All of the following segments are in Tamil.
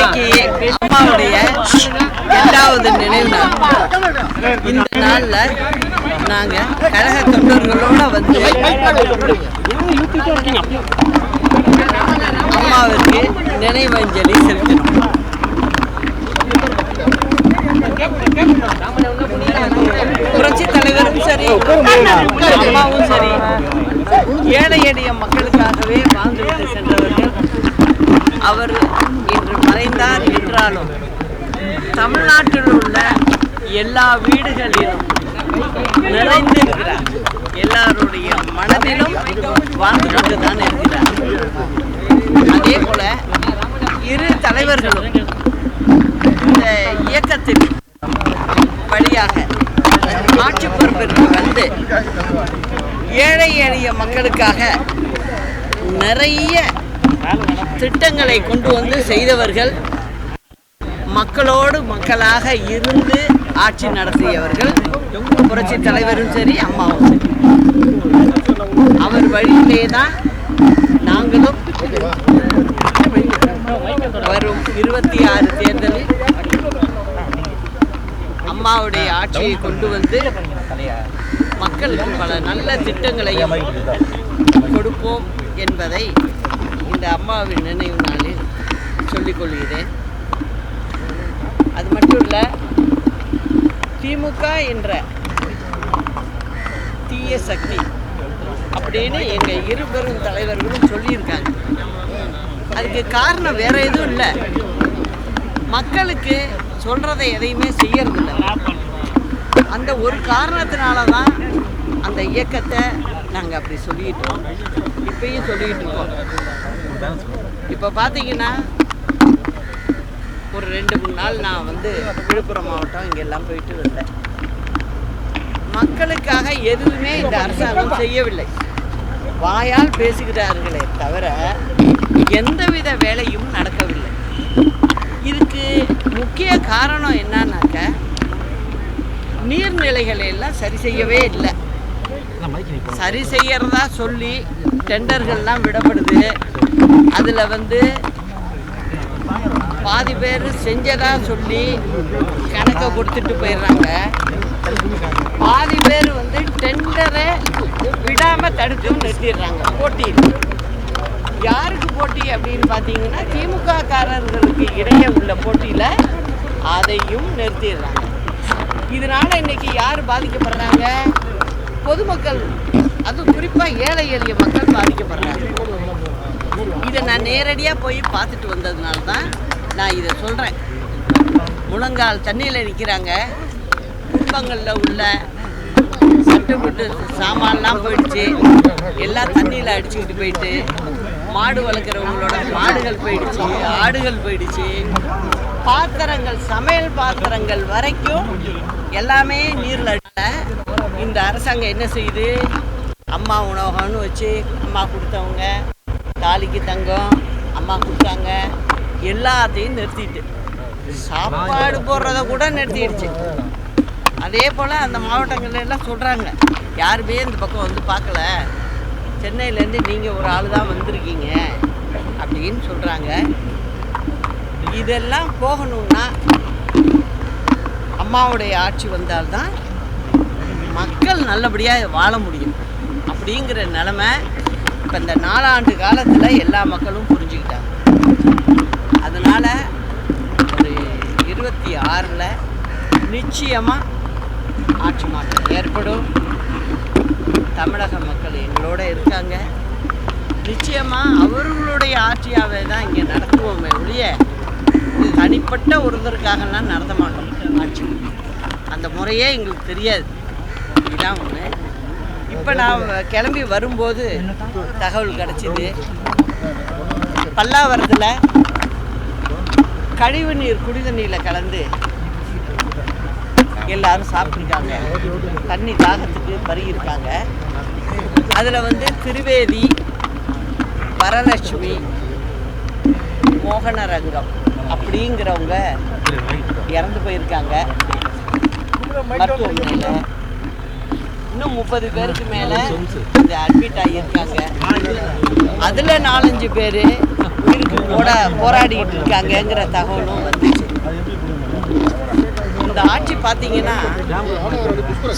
இன்னைக்கு அம்மாவுடைய 8வது நினைவு நாள். இந்த நாள்ல நாங்க கழக தொண்டர்களோட வந்து அம்மாவிற்கு நினைவஞ்சலி செலுத்தினோம். புரட்சி தலைவரும் சரி, அம்மாவும் சரி, ஏழை எளிய மக்களுக்காகவே வாழ்ந்துவிட்டு சென்றவர்கள். அவர் இன்று மறைந்தார் என்றாலும் தமிழ்நாட்டில் உள்ள எல்லா வீடுகளிலும் நிறைந்திருக்கிறார். எல்லாருடைய மனதிலும் வாழ்ந்து கொண்டுதான் இருக்கிறார். அதே போல இரு தலைவர்களும் இந்த இயக்கத்தின் வழியாக ஆட்சி பொறுப்பிற்கு வந்து ஏழை எளிய மக்களுக்காக நிறைய திட்டங்களை கொண்டு வந்து செய்தவர்கள். மக்களோடு மக்களாக இருந்து ஆட்சி நடத்தியவர்கள் புரட்சி தலைவரும் சரி, அம்மாவும் சரி. அவர் வழியிலே தான் நாங்களும் வரும் 26 தேர்தலில் அம்மாவுடைய ஆட்சியை கொண்டு வந்து மக்களுக்கு பல நல்ல திட்டங்களை கொடுப்போம் என்பதை இந்த அம்மாவின் நினைவு நாளில் சொல்லிக்கொள்கிறேன். அது மட்டும் இல்லை, திமுக என்ற தீய சக்தி அப்படின்னு எங்கள் இருபெரும் தலைவர்களும் சொல்லியிருக்காங்க. அதுக்கு காரணம் வேற எதுவும் இல்லை, மக்களுக்கு சொல்றதை எதையுமே செய்யறதில்லை. அந்த ஒரு காரணத்தினால தான் அந்த இயக்கத்தை நாங்கள் அப்படி சொல்லிட்டோம். இப்பயும் சொல்லிக்கிட்டு இருக்கோம். இப்போ பார்த்தீங்கன்னா ஒரு 2-3 நாள் நான் வந்து விழுப்புரம் மாவட்டம் இங்கெல்லாம் போயிட்டு வந்தேன். மக்களுக்காக எதுவுமே இந்த அரசாங்கம் செய்யவில்லை. வாயால் பேசுகிறார்களே தவிர எந்தவித வேலையும் நடக்கவில்லை. இதுக்கு முக்கிய காரணம் என்னன்னாக்க, நீர்நிலைகளை எல்லாம் சரி செய்யவே இல்லை. சரி செய்யறதா சொல்லி டெண்டர்கள்லாம் விடப்படுது. அதில் வந்து பாதி பேர் செஞ்சதா சொல்லி கணக்கை கொடுத்துட்டு போயிடுறாங்க. பாதி பேர் வந்து டெண்டரை விடாமல் தடுத்தும் நிறுத்திடுறாங்க. போட்டி யாருக்கு போட்டி அப்படின்னு பார்த்தீங்கன்னா, திமுக காரர்களுக்கு இடையே உள்ள போட்டியில் அதையும் நிறுத்திடுறாங்க. இதனால் இன்னைக்கு யார் பாதிக்கப்படுறாங்க? பொதுமக்கள், அதுவும் குறிப்பாக ஏழை எளிய மக்கள் பாதிக்கப்படுறாங்க. இதை நான் நேரடியாக போய் பார்த்துட்டு வந்ததுனால தான் நான் இதை சொல்கிறேன். முழங்கால் தண்ணியில் நிற்கிறாங்க. குடும்பங்களில் உள்ள சட்டுப்பட்டு சாமான்லாம் போயிடுச்சு. எல்லாம் தண்ணியில் அடிச்சுக்கிட்டு போயிட்டு, மாடு வளர்க்குறவங்களோட மாடுகள் போயிடுச்சு, ஆடுகள் போயிடுச்சு, பாத்திரங்கள், சமையல் பாத்திரங்கள் வரைக்கும் எல்லாமே நீரில் அடிச்ச இந்த அரசாங்கம் என்ன செய்யுது? அம்மா உணவகம்னு வச்சு அம்மா கொடுத்தவங்க, தாலிக்கு தங்கம் அம்மா கொடுத்தாங்க, எல்லாத்தையும் நிறுத்திட்டு சாப்பாடு போடுறத கூட நிறுத்திடுச்சு. அதே போல் அந்த மாவட்டங்கள்ல எல்லாம் சொல்கிறாங்க, யாருமே இந்த பக்கம் வந்து பார்க்கல, சென்னையிலேருந்து நீங்கள் ஒரு ஆள் தான் வந்திருக்கீங்க அப்படின்னு சொல்கிறாங்க. இதெல்லாம் போகணும்னா அம்மாவுடைய ஆட்சி வந்தால்தான் மக்கள் நல்லபடியாக வாழ முடியும் அப்படிங்கிற நிலைமை இப்போ இந்த 4 ஆண்டு காலத்தில் எல்லா மக்களும் புரிஞ்சுக்கிட்டாங்க. அதனால் ஒரு 26ல் நிச்சயமாக ஆட்சி மாற்றம் ஏற்படும். தமிழக மக்கள் எங்களோட இருக்காங்க. நிச்சயமாக அவர்களுடைய ஆட்சியாகவே தான் இங்கே நடத்துவோமே ஒழிய இது தனிப்பட்ட ஒருத்தருக்காகலாம் நடத்த மாட்டோம். ஆட்சி அந்த முறையே எங்களுக்கு தெரியாது. இதுதான் ஒன்று. இப்போ நான் கிளம்பி வரும்போது தகவல் கிடச்சிது, பல்லாவரத்தில் கழிவு நீர் குடி தண்ணியில் கலந்து எல்லாரும் சாப்பிட்ருக்காங்க. தண்ணி தாகத்துக்கு பருகியிருக்காங்க. அதில் வந்து திரிவேதி, வரலட்சுமி, மோகனரங்கம் அப்படிங்கிறவங்க இறந்து போயிருக்காங்க மருத்துவமனையில். இன்னும் 30 பேருக்கு மேலே இந்த அட்மிட் ஆகியிருக்காங்க. அதில் 4-5 பேர் உயிருக்கு போராடிட்டு இருக்காங்கங்கிற தகவலும் வந்துச்சு. இந்த ஆட்சி பார்த்தீங்கன்னா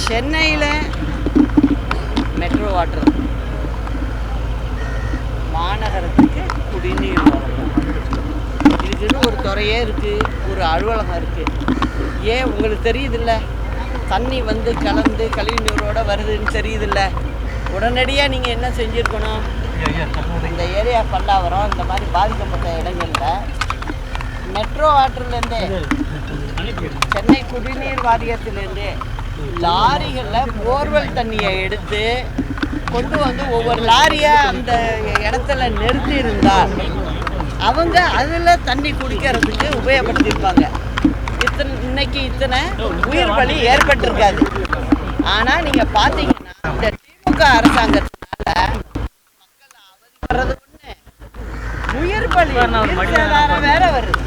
சென்னையில் மெட்ரோ வாட்டர், மாநகரத்துக்கு குடிநீர் இதுக்குன்னு ஒரு துறையே இருக்குது, ஒரு அலுவலகம் இருக்குது. ஏன் உங்களுக்கு தெரியுதில்ல? தண்ணி வந்து கலந்து கழிவு நீரோடு வருதுன்னு தெரியுதில்ல? உடனடியாக நீங்கள் என்ன செஞ்சுருக்கணும்? இந்த ஏரியா பல்லாவரம் இந்த மாதிரி பாதிக்கப்பட்ட இடங்களில் மெட்ரோ வாட்டர்லேருந்தே, சென்னை குடிநீர் வாரியத்திலேருந்தே லாரிகளில் போர்வெல் தண்ணியை எடுத்து கொண்டு வந்து ஒவ்வொரு லாரியாக அந்த இடத்துல நிறுத்தி இருந்தால் அவங்க அதில் தண்ணி குடிக்கிறதுக்கு உபயோகப்படுத்தியிருப்பாங்க. இன்னைக்கு இத்தனை உயிர் பலி ஏற்பட்டிருக்காது. ஆனால் நீங்கள் பார்த்தீங்கன்னா இந்த திமுக அரசாங்கத்தினால மக்கள் அவதிப்படுறது ஒன்று, உயிர் பலி வேற வருது.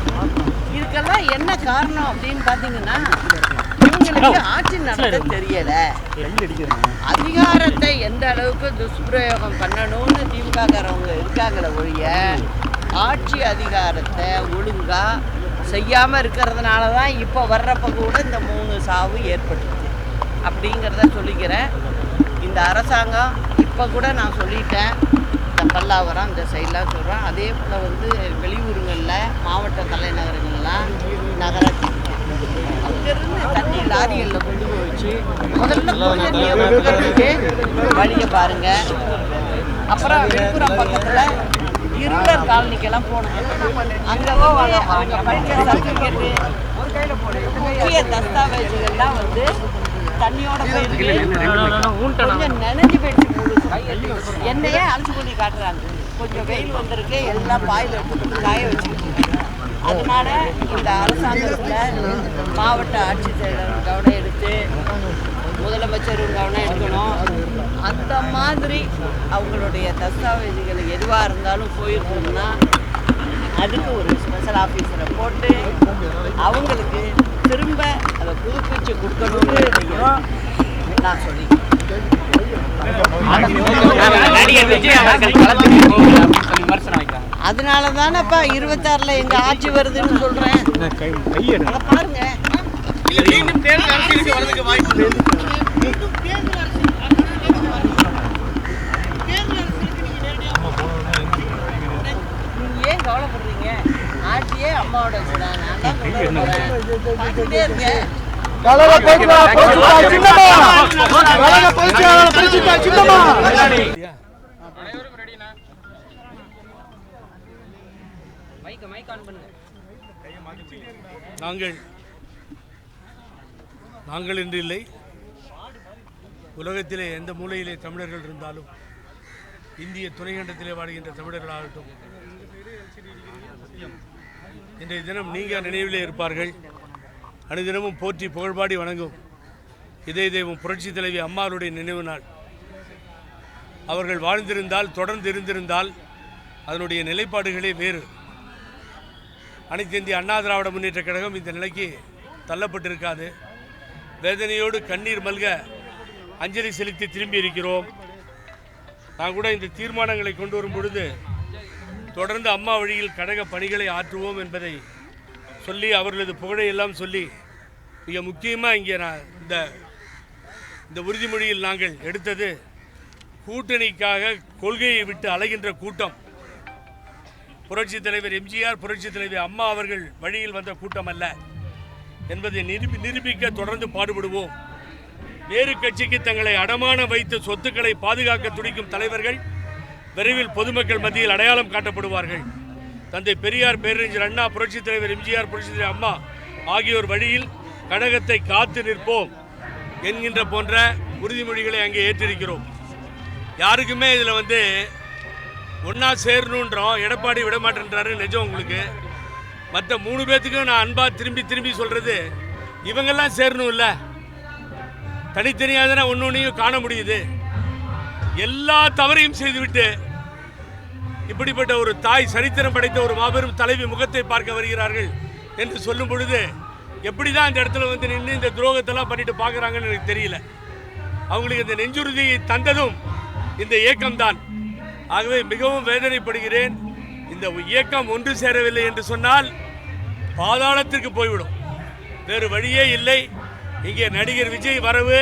இதுக்கெல்லாம் என்ன காரணம் அப்படின்னு பார்த்தீங்கன்னா இவங்களுக்கு ஆட்சி நடத்த தெரியல. அதிகாரத்தை எந்த அளவுக்கு துஷ்பிரயோகம் பண்ணணும்னு திமுககாரவங்க இருக்காங்களே ஒழிய ஆட்சி அதிகாரத்தை ஒழுங்காக செய்யாமல் இருக்கிறதுனால தான் இப்போ வர்றப்ப கூட இந்த 3 சாவு ஏற்பட்டுச்சு அப்படிங்கிறத சொல்லிக்கிறேன். இந்த அரசாங்கம் இப்போ கூட நான் சொல்லிட்டேன், இந்த பல்லாவரம் இந்த சைடெலாம் சொல்கிறேன். அதே போல் வந்து வெளியூருங்களில் மாவட்ட தலைநகரங்கள்லாம் நகராட்சி அங்கேருந்து தண்ணி லாரிகளில் கொண்டு போய் வச்சு முதல்ல வழியை பாருங்கள். அப்புறம் விழுப்புரம் பக்கத்தில் இருளர் காலனிக்கெல்லாம் போனோம். அங்கே அவங்க படிக்கிற சர்டிஃபிகேட்டு, முக்கிய தஸ்தாவேஜுகள்லாம் வந்து தண்ணியோட போயிருக்கு, கொஞ்சம் நினைஞ்சு போயிடுச்சு. என்னையே அழைச்சி பண்ணி காட்டுறாங்க. கொஞ்சம் வெயில் வந்திருக்கு, எல்லாம் பாயில் எடுத்து காய வச்சுக்கிட்டு. அதனால இந்த அரசாங்கத்தில் மாவட்ட ஆட்சித்தலைவர் கவனம் எடுத்து, முதலமைச்சரும் கவனம் எடுக்கணும். அந்த மாதிரி அவங்களுடைய தஸ்தாவேஜுகள் எதுவாக இருந்தாலும் போயிருக்கணும்னா அதுக்கு ஒரு ஸ்பெஷல் ஆஃபீஸரை போட்டு அவங்களுக்கு திரும்ப அதை புதுப்பிச்சு கொடுக்கணும்னு நான் சொல்லி அதனால தானேப்பா 26ல் எங்கள் ஆட்சி வருதுன்னு சொல்கிறேன். பாருங்க, ஏன் கவலைப்படுறீங்க? ஆட்சியே அம்மாவோட வச்சுதான். நான் தான் பார்த்துட்டே இருக்கேன். நாங்கள் என்று இல்லை, உலகத்திலே எந்த மூலையிலே தமிழர்கள் இருந்தாலும், இந்திய துணைக்கண்டத்திலே வாழ்கின்ற தமிழர்களாகட்டும், இன்றைய தினம் நீங்கள் நினைவிலே இருப்பார்கள். அனுதினமும் போற்றி புகழ்பாடி வணங்கும் இதய தெய்வம் புரட்சி தலைவி அம்மாவுடைய நினைவு நாள். அவர்கள் வாழ்ந்திருந்தால், தொடர்ந்து இருந்திருந்தால் அதனுடைய நிலைப்பாடுகளே வேறு. அனைத்து இந்திய அண்ணா திராவிட முன்னேற்ற கழகம் இந்த நிலைக்கு தள்ளப்பட்டிருக்காது. வேதனையோடு கண்ணீர் மல்க அஞ்சலி செலுத்தி திரும்பி இருக்கிறோம். நான் கூட இந்த தீர்மானங்களை கொண்டு வரும் பொழுது தொடர்ந்து அம்மா வழியில் கழக பணிகளை ஆற்றுவோம் என்பதை சொல்லி, அவர்களது புகழையெல்லாம் சொல்லி, மிக முக்கியமாக இங்கே நான் இந்த உறுதிமொழியில் நாங்கள் எடுத்தது, கூட்டணிக்காக கொள்கையை விட்டு அலைகின்ற கூட்டம் புரட்சி தலைவர் எம்ஜிஆர், புரட்சி தலைவர் அம்மா அவர்கள் வழியில் வந்த கூட்டம் அல்ல என்பதை நிரூபிக்க தொடர்ந்து பாடுபடுவோம். வேறு கட்சிக்கு தங்களை அடமான வைத்து சொத்துக்களை பாதுகாக்க துடிக்கும் தலைவர்கள் விரைவில் பொதுமக்கள் மத்தியில் அடையாளம் காட்டப்படுவார்கள். தந்தை பெரியார், பேரறிஞர் அண்ணா, புரட்சி தலைவர் எம்ஜிஆர், புரட்சி தலைவர் அம்மா ஆகியோர் வழியில் கழகத்தை காத்து நிற்போம் என்கின்ற போன்ற உறுதிமொழிகளை அங்கே ஏற்றிருக்கிறோம். யாருக்குமே இதில் ஒன்றா சேரணுன்றோம். எடப்பாடி விடமாட்டேன்றாரு, நிஜம் உங்களுக்கு. மற்ற 3 பேர்த்துக்கும் நான் அன்பா திரும்பி சொல்கிறது, இவங்கெல்லாம் சேரணும் இல்லை, தனித்தனியாக தானே ஒன்றையும் காண முடியுது. எல்லா தவறையும் செய்துவிட்டு இப்படிப்பட்ட ஒரு தாய், சரித்திரம் படைத்த ஒரு மாபெரும் தலைவி முகத்தை பார்க்க வருகிறார்கள் என்று சொல்லும் பொழுது எப்படி தான் இந்த இடத்துல நின்று இந்த துரோகத்தெல்லாம் பண்ணிட்டு பார்க்குறாங்கன்னு எனக்கு தெரியல. அவங்களுக்கு இந்த நெஞ்சுறுதியை தந்ததும் இந்த இயக்கம்தான். ஆகவே மிகவும் வேதனைப்படுகிறேன். இந்த இயக்கம் ஒன்று சேரவில்லை என்று சொன்னால் பாதாளத்திற்கு போய்விடும். வேறு வழியே இல்லை. இங்கே நடிகர் விஜய் வரவு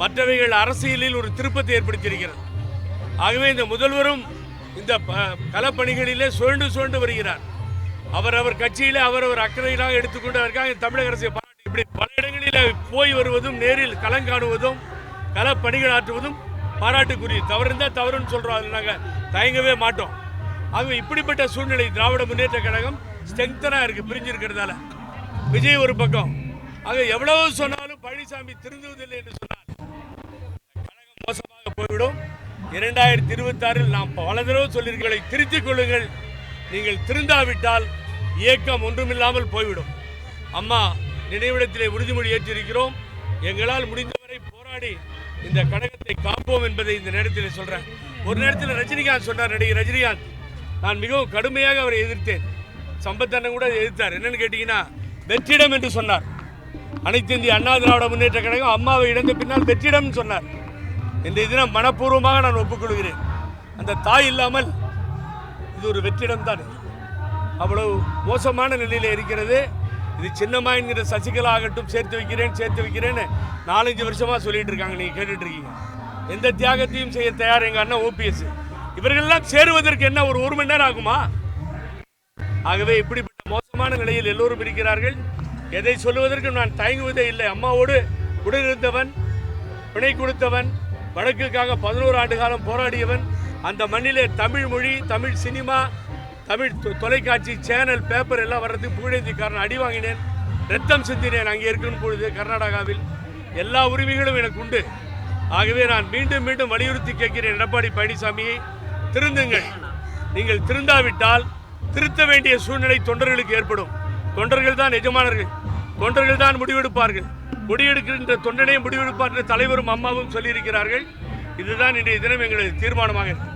மற்றவைகள் அரசியலில் ஒரு திருப்பத்தை ஏற்படுத்தியிருக்கிறது. ஆகவே இந்த முதல்வரும் இந்த களப்பணிகளிலே சுழண்டு வருகிறார். அவர் கட்சியிலே அவர் அக்கறையிலாக எடுத்துக்கொண்டு அதற்காக தமிழக அரசை பாராட்டி இப்படி பல இடங்களில் போய் வருவதும் நேரில் களங்காணுவதும் களப்பணிகள் ஆற்றுவதும் பாராட்டுக்குரிய. தவறு இருந்தால் தவறுன்னு சொல்கிறோம், அதில் நாங்கள் தயங்கவே மாட்டோம். ஆகவே இப்படிப்பட்ட சூழ்நிலை திராவிட முன்னேற்ற கழகம் ஸ்ட்ரெங்தனாக இருக்குது, பிரிஞ்சிருக்கிறதால. விஜய் ஒரு பக்கம். ஆக எவ்வளவு சொன்னாலும் பழனிசாமி திருந்துவதில்லை என்று சொன்னார் கழகம் மோசமாக போய்விடும். 2026 நாம் பல தடவை சொல்லியிருக்கிறதை திருத்திக் கொள்ளுங்கள். நீங்கள் திருந்தாவிட்டால் இயக்கம் ஒன்றுமில்லாமல் போய்விடும். அம்மா நினைவிடத்திலே உறுதிமொழி ஏற்றிருக்கிறோம். எங்களால் முடிந்தவரை போராடி இந்த கழகத்தை காப்போம் என்பதை இந்த நேரத்தில் சொல்றேன். ஒரு நேரத்தில் ரஜினிகாந்த் சொன்னார், நடிகர் ரஜினிகாந்த், நான் மிகவும் கடுமையாக அவரை எதிர்த்தேன். சம்பத்தண்ணன் கூட எதிர்த்தார். என்னன்னு கேட்டீங்கன்னா வெற்றிடம் என்று சொன்னார். அனைத்து இந்திய அண்ணா திராவிட முன்னேற்ற கழகம் அம்மாவை இழந்த பின்னால் வெற்றிடம் சொன்னார். இன்றைய தினம் மனப்பூர்வமாக நான் ஒப்புக்கொள்கிறேன். அந்த தாய் இல்லாமல் இது ஒரு வெற்றிடம் தான். அவ்வளவு மோசமான நிலையில் இருக்கிறது. இது சின்னம்மா என்கிற சசிகலா ஆகட்டும் சேர்த்து வைக்கிறேன்னு 4-5 வருஷமா சொல்லிட்டு இருக்காங்க. நீங்க கேட்டுட்டு இருக்கீங்க. எந்த தியாகத்தையும் செய்ய தயார் எங்க அண்ணன் ஓபிஎஸ். இவர்களெல்லாம் சேருவதற்கு என்ன ஒரு மணி நேரம் ஆகுமா? ஆகவே இப்படிப்பட்ட மோசமான நிலையில் எல்லோரும் இருக்கிறார்கள். எதை சொல்லுவதற்கு நான் தயங்குவதே இல்லை. அம்மாவோடு உடனிருந்தவன், பிணை கொடுத்தவன், வழக்குக்காக 11 ஆண்டு காலம் போராடியவன். அந்த மண்ணிலே தமிழ் மொழி, தமிழ் சினிமா, தமிழ் தொலைக்காட்சி சேனல், பேப்பர் எல்லாம் வர்றதுக்கு புகழேந்திக்காரன் அடி வாங்கினேன், ரத்தம் சிந்தினேன். அங்கே இருக்கும் பொழுது கர்நாடகாவில் எல்லா உரிமைகளும் எனக்கு உண்டு. ஆகவே நான் மீண்டும் மீண்டும் வலியுறுத்தி கேட்கிறேன் எடப்பாடி பழனிசாமியை, திருந்துங்கள். நீங்கள் திருந்தாவிட்டால் திருத்த வேண்டிய சூழ்நிலை தொண்டர்களுக்கு ஏற்படும். தொண்டர்கள் தான் எஜமானர்கள், தொண்டர்கள் தான் முடிவெடுப்பார்கள். முடிவெடுக்கின்ற தொண்டனே முடிவெடுப்பார் என்று தலைவரும் அம்மாவும் சொல்லியிருக்கிறார்கள். இதுதான் இன்றைய தினம் எங்களது தீர்மானமாக இருக்கு.